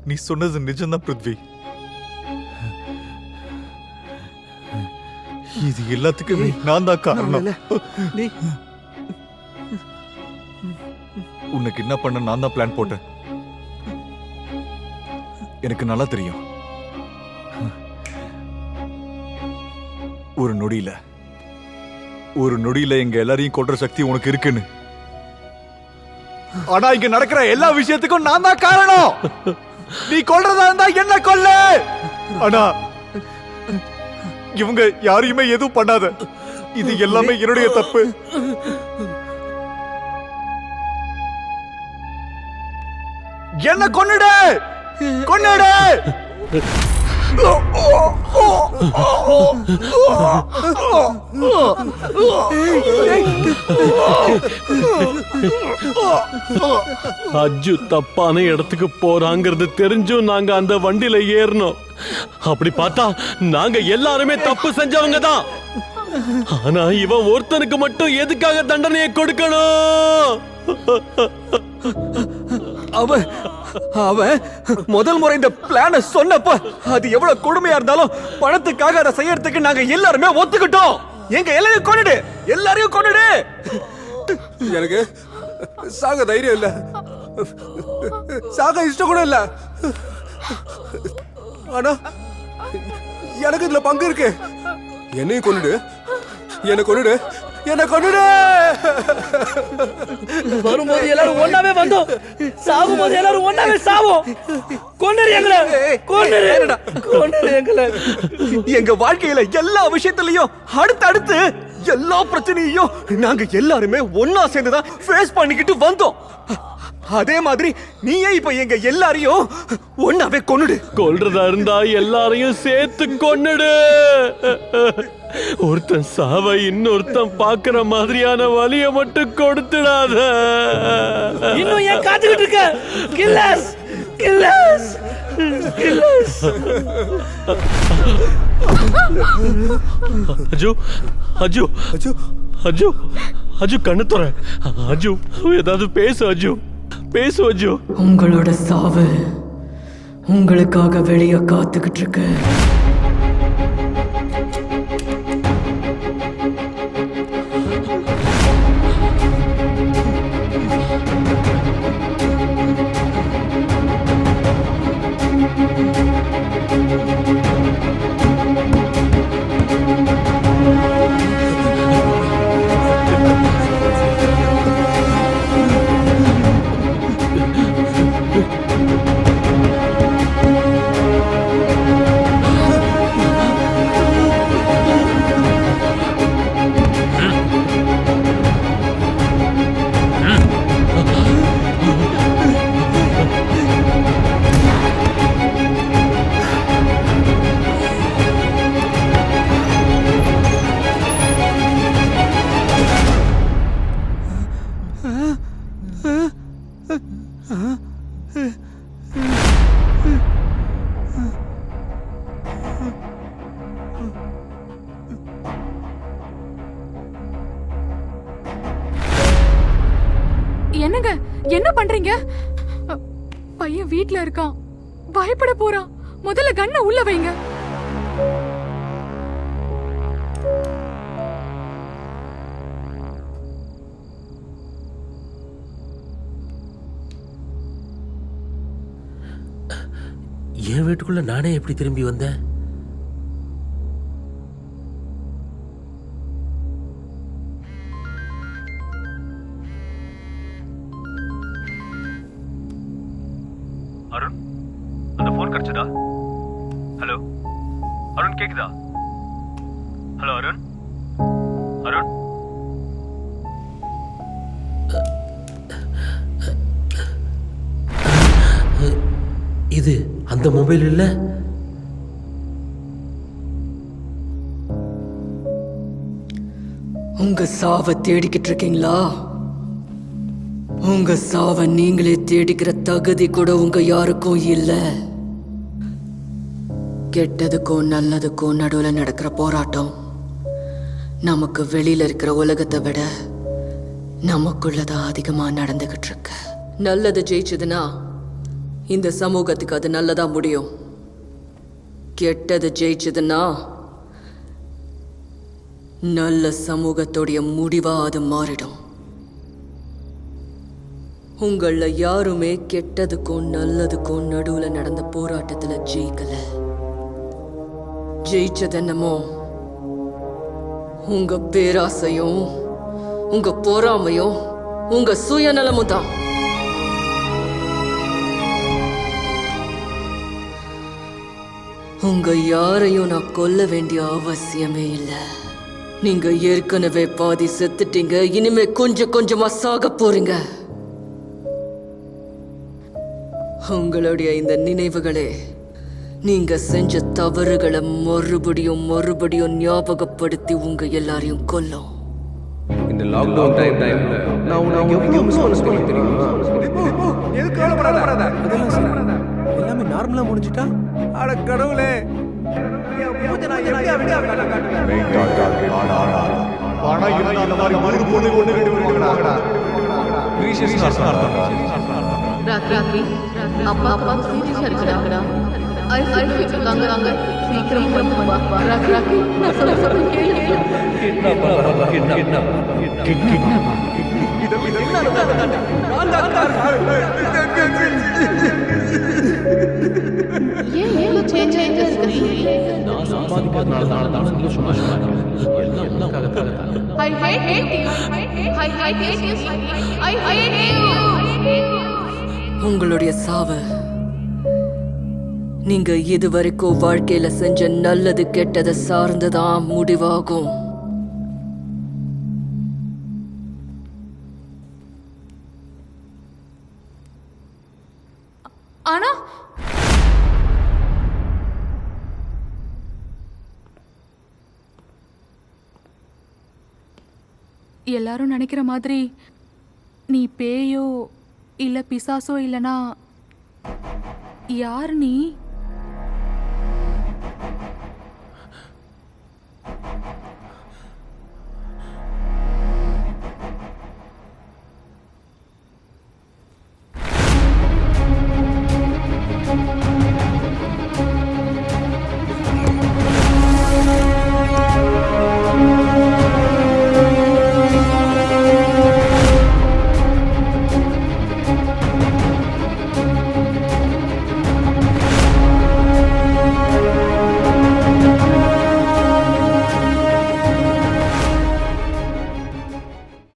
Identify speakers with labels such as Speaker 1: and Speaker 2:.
Speaker 1: நீ சொன்னது நிஜம்தான் பிருத்வி. இது எல்லாத்துக்குமே நான் தான் காரணம். உனக்கு என்ன பண்ண நான் தான் பிளான் போட்டேன். எனக்கு நல்லா தெரியும். ஒரு நொடியில எங்க எல்லாரையும் கொல்ற சக்தி உனக்கு இருக்குன்னு. ஆனா இங்க நடக்கிற எல்லா விஷயத்துக்கும் நான் தான் காரணம். நீ கொல்றதா இருந்தா என்ன கொல்லு. ஆனா இவங்க யாரையுமே எதுவும் பண்ணாத. இது எல்லாமே என்னுடைய தப்பு. என்ன கொன்னுடு.
Speaker 2: அஜு தப்பான இடத்துக்கு போறாங்கிறது தெரிஞ்சும் நாங்க அந்த வண்டியில ஏறணும். அப்படி பார்த்தா நாங்க எல்லாருமே தப்பு செஞ்சவங்க தான். ஆனா இவன் ஒருத்தனுக்கு மட்டும் எதுக்காக தண்டனையை கொடுக்கணும்?
Speaker 3: அவன் முதல் முறை இந்த பிளான சொன்னப்ப அது எவ்வளவு கொடுமையா இருந்தாலும் பணத்துக்காக அதை செய்யறதுக்கு நாங்க எல்லாருமே ஒத்துக்கிட்டோம். எங்க எல்லாரையும் கொன்னுடு.
Speaker 4: எனக்கு சாக தைரியம் இல்ல, சாக இஷ்டம் கூட இல்ல. ஆனா எனக்கு இதுல பங்கு இருக்கு. என்னையும் கொன்னுடு.
Speaker 5: வரும்போது எல்லாரும் ஒன்னாவே வந்தோம், சாவும் போது எல்லாரும் ஒன்னாவே சாவோம். கொன்னுரு எங்களை.
Speaker 3: எங்க வாழ்க்கையில எல்லா விஷயத்திலையும் அடுத்து எல்லா பிரச்சனையும் நாங்க எல்லாருமே ஒன்னா சேர்ந்துதான் ஃபேஸ் பண்ணிக்கிட்டு வந்தோம். அதே மாதிரி நீயே இப்ப எங்க எல்லாரையும் ஒன்னாவே கொன்னுடு.
Speaker 2: கொல்றதா இருந்தா எல்லாரையும் சேர்த்து கொன்னுடு. ஒருத்தன் சாவை இன்னொருத்தன் பாக்குற மாதிரியான வலிய மட்டும் கொடுத்துடாத.
Speaker 5: இன்னும் ஏன் காத்துக்கிட்டு இருக்க? கில்லர்ஸ்.
Speaker 2: அஜு கண்ணு தர. அஜு ஏதாவது பேசு அஜு.
Speaker 6: உங்களோட சாவு உங்களுக்காக வெளியே காத்துக்கிட்டு இருக்கு.
Speaker 7: என்னங்க என்ன பண்றீங்க? பையன் வீட்ல இருக்கான், பயப்பட போறான். முதல்ல கண்ணை உள்ள வைங்க.
Speaker 5: என் வீட்டுக்குள்ள நானே எப்படி திரும்பி வந்தேன்?
Speaker 2: அருண், அந்த போன் கிடைச்சதா? ஹலோ அருண், கேக்குதா? ஹலோ அருண்.
Speaker 5: இது அந்த மொபைல் இல்ல?
Speaker 6: உங்க சாவை தேடிக்கிட்டு இருக்கீங்களா? உங்க சாவை நீங்களே தேடிக்கிற தகுதி கூட உங்க யாருக்கும் இல்ல. கெட்டதுக்கும் நல்லதுக்கும் நடுவுல நடக்கிற போராட்டம் நமக்கு வெளியில இருக்கிற உலகத்தை விட நமக்குள்ளதான் அதிகமா நடந்துகிட்டு இருக்கு. நல்லது ஜெயிச்சதுன்னா இந்த சமூகத்துக்கு அது நல்லதா முடியும். கெட்டது ஜெயிச்சதுன்னா நல்ல சமூகத்தோடைய முடிவா அது மாறிடும். உங்கள யாருமே கெட்டதுக்கும் நல்லதுக்கும் நடுவுல நடந்த போராட்டத்துல ஜெயிக்கல. ஜெயிச்சது என்னமோ உங்க பேராசையும் உங்க பொறாமையும் உங்க சுயநலமும் தான். உங்க யாரையும் நான் கொல்ல வேண்டிய அவசியமே இல்லை. நீங்க ஏற்கனவே பாதி செத்துட்டீங்க. இனிமே கொஞ்சம் கொஞ்சமா சாக போறீங்க. உங்களுடைய இந்த நினைவுகளே நீங்க செஞ்ச தவறுகளை மறுபடியும் மறுபடியும் ஞாபகப்படுத்தி உங்க எல்லாரையும் கொல்லும்.
Speaker 4: இந்த லாக்டவுன் டைம்ல நான் உன்னை எவ்வளவு மிஸ் பண்ண தெரியுமா?
Speaker 1: எதுக்கு கவலைப்படாத.
Speaker 4: அதெல்லாம் சரி. எல்லாமே நார்மலா முடிஞ்சிட்டா?
Speaker 1: அட கடவுளே, என் மூஞ்ச நான் எப்படி அப்படியே காட்டுவேன்? பணம் இருந்தா அந்த மாதிரி ஒரு பொண்ணு ஒண்ணு ரெண்டு வருவாங்கடா. கிரீஷியஸ் அர்த்தம்.
Speaker 8: ராத்திரி அப்பா சீரியஸா இருக்குடா. ஐசியூல வச்சிருக்காங்க. சீக்கிரம் வா. ராத்திரி நான் சொல்ல கேளு. ஏன் சேஞ்ச் ஆயிடுச்சு?
Speaker 5: நான் சம்பாதிக்கிறதுனால தான் நீங்க சும்மா எல்லாம் உனக்காக தான்.
Speaker 8: I hate you. I hate you. I hate you.
Speaker 6: உங்களுடைய சாவு நீங்க இதுவரைக்கும் வாழ்க்கையில செஞ்ச நல்லது கெட்டதை சார்ந்துதான் முடிவாகும்.
Speaker 7: ஆனா எல்லாரும் நினைக்கிற மாதிரி நீ பேயோ இல்ல பிசாசோ இல்லனா யார் நீ?